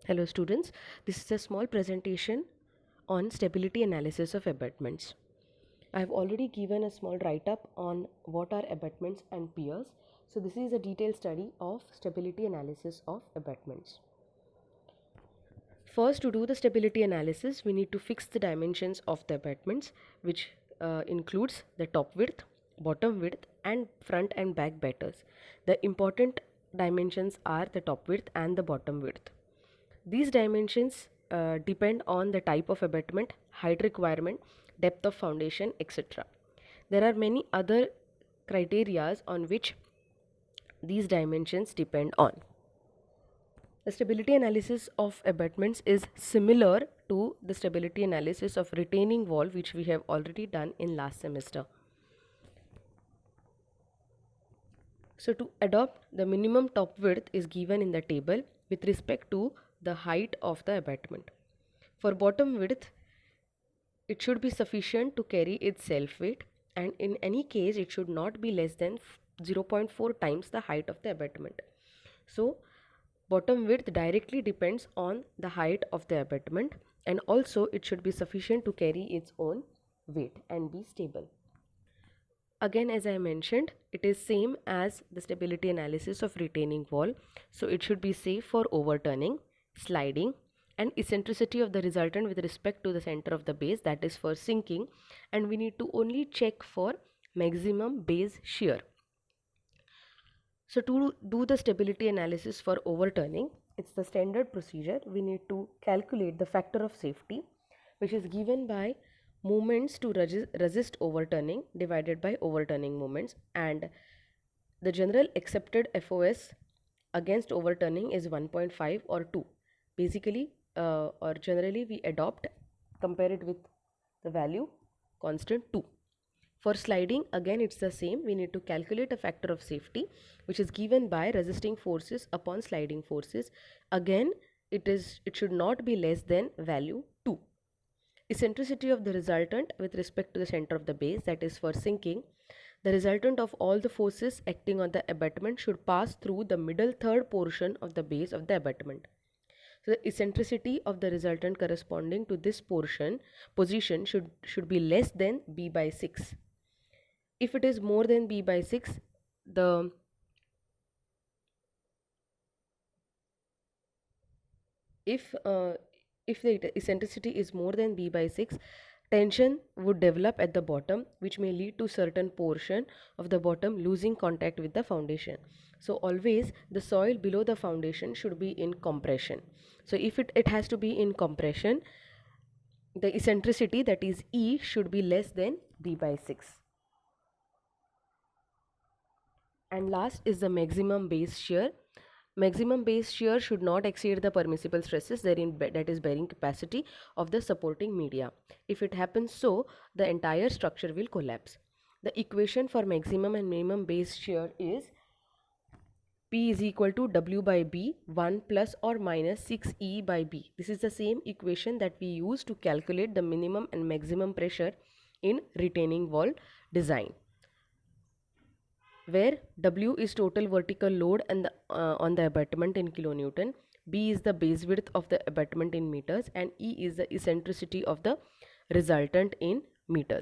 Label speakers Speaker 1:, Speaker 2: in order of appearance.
Speaker 1: Hello students, this is a small presentation on stability analysis of abutments. I have already given a small write-up on what are abutments and piers. So this is a detailed study of stability analysis of abutments. First, to do the stability analysis, we need to fix the dimensions of the abutments, which includes the top width, bottom width and front and back betters. The important dimensions are the top width and the bottom width. These dimensions depend on the type of abutment, height requirement, depth of foundation, etc. There are many other criteria on which these dimensions depend on. The stability analysis of abutments is similar to the stability analysis of retaining wall, which we have already done in last semester. So to adopt, the minimum top width is given in the table with respect to the height of the abutment. For bottom width, it should be sufficient to carry its self weight, and in any case it should not be less than 0.4 times the height of the abutment. So bottom width directly depends on the height of the abutment, and also it should be sufficient to carry its own weight and be stable. Again, as I mentioned, it is same as the stability analysis of retaining wall. So it should be safe for overturning, sliding, and eccentricity of the resultant with respect to the center of the base, that is for sinking, and we need to only check for maximum base shear. So to do the stability analysis for overturning, it's the standard procedure. We need to calculate the factor of safety, which is given by moments to resist overturning divided by overturning moments, and the general accepted FOS against overturning is 1.5 or 2. Basically or generally we compare it with the value constant 2. For sliding, again it's the same. We need to calculate a factor of safety, which is given by resisting forces upon sliding forces. Again it should not be less than value 2. Eccentricity of the resultant with respect to the center of the base, that is for sinking. The resultant of all the forces acting on the abutment should pass through the middle third portion of the base of the abutment. So the eccentricity of the resultant corresponding to this position should be less than b by 6. If it is more than b by 6, if the eccentricity is more than b by 6, tension would develop at the bottom, which may lead to certain portion of the bottom losing contact with the foundation. So always the soil below the foundation should be in compression. So if it has to be in compression, the eccentricity, that is E, should be less than b by 6. And last is the maximum base shear. Maximum base shear should not exceed the permissible stresses therein, that is bearing capacity of the supporting media. If it happens so, the entire structure will collapse. The equation for maximum and minimum base shear is P is equal to W by B 1 plus or minus 6E by B. This is the same equation that we use to calculate the minimum and maximum pressure in retaining wall design, where W is total vertical load and on the abutment in kilonewton, B is the base width of the abutment in meters, and E is the eccentricity of the resultant in meters.